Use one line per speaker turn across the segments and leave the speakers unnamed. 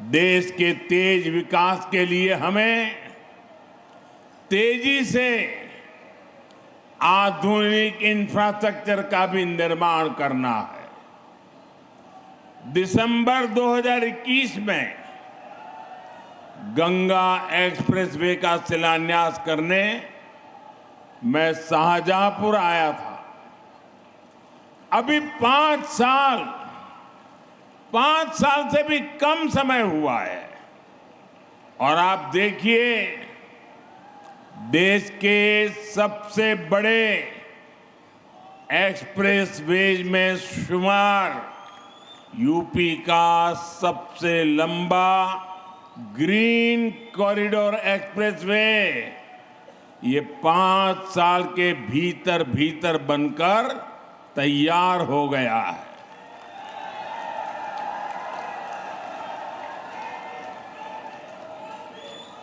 देश के तेज विकास के लिए हमें तेजी से आधुनिक इंफ्रास्ट्रक्चर का भी निर्माण करना है। दिसंबर 2021 में गंगा एक्सप्रेसवे का शिलान्यास करने मैं शाहजहांपुर आया था। अभी 5 साल से भी कम समय हुआ है और आप देखिए, देश के सबसे बड़े एक्सप्रेसवेज में शुमार यूपी का सबसे लंबा ग्रीन कॉरिडोर एक्सप्रेसवे ये 5 साल के भीतर बनकर तैयार हो गया है।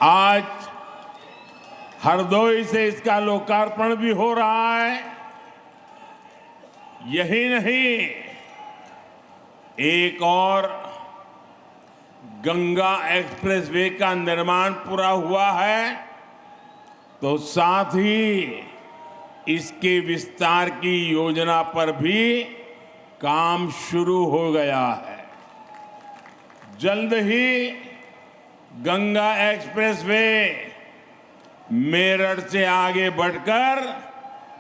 आज हरदोई से इसका लोकार्पण भी हो रहा है। यही नहीं, एक और गंगा एक्सप्रेसवे का निर्माण पूरा हुआ है, तो साथ ही इसके विस्तार की योजना पर भी काम शुरू हो गया है। जल्द ही गंगा एक्सप्रेसवे मेरठ से आगे बढ़कर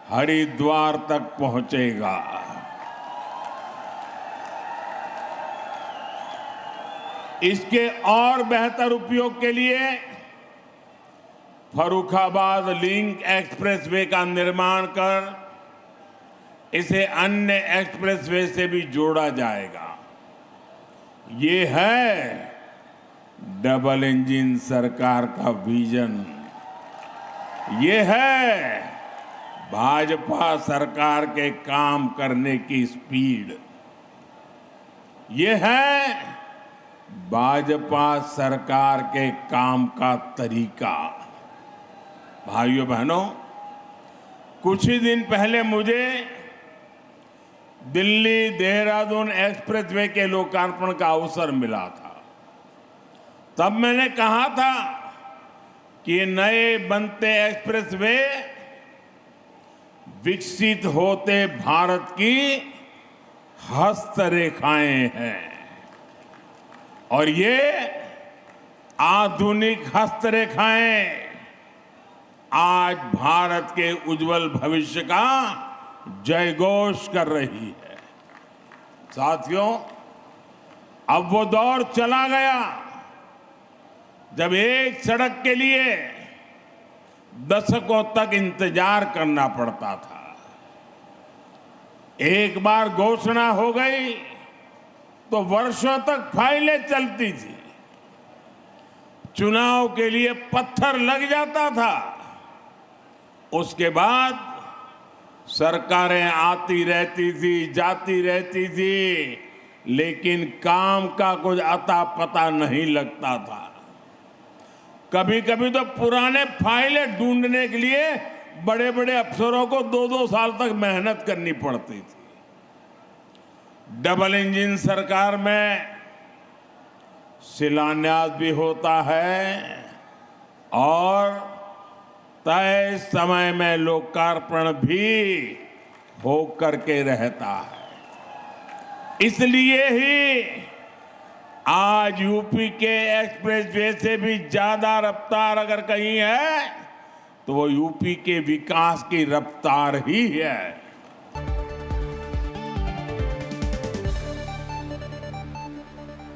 हरिद्वार तक पहुंचेगा। इसके और बेहतर उपयोग के लिए फर्रुखाबाद लिंक एक्सप्रेसवे का निर्माण कर इसे अन्य एक्सप्रेसवे से भी जोड़ा जाएगा। ये है डबल इंजन सरकार का विजन। ये है भाजपा सरकार के काम करने की स्पीड। ये है भाजपा सरकार के काम का तरीका। भाइयों बहनों, कुछ ही दिन पहले मुझे दिल्ली देहरादून एक्सप्रेसवे के लोकार्पण का अवसर मिला था। तब मैंने कहा था कि नए बनते एक्सप्रेसवे विकसित होते भारत की हस्तरेखाएं हैं और ये आधुनिक हस्तरेखाएं आज भारत के उज्जवल भविष्य का जयघोष कर रही है। साथियों, अब वो दौर चला गया जब एक सड़क के लिए दशकों तक इंतजार करना पड़ता था। एक बार घोषणा हो गई तो वर्षों तक फाइलें चलती थी। चुनाव के लिए पत्थर लग जाता था। उसके बाद सरकारें आती रहती थी, जाती रहती थी, लेकिन काम का कुछ अता पता नहीं लगता था। कभी कभी तो पुराने फाइलें ढूंढने के लिए बड़े बड़े अफसरों को 2-2 साल तक मेहनत करनी पड़ती थी। डबल इंजन सरकार में शिलान्यास भी होता है और तय समय में लोकार्पण भी होकर के रहता है। इसलिए ही आज यूपी के एक्सप्रेसवे से भी ज्यादा रफ्तार अगर कहीं है तो वो यूपी के विकास की रफ्तार ही है।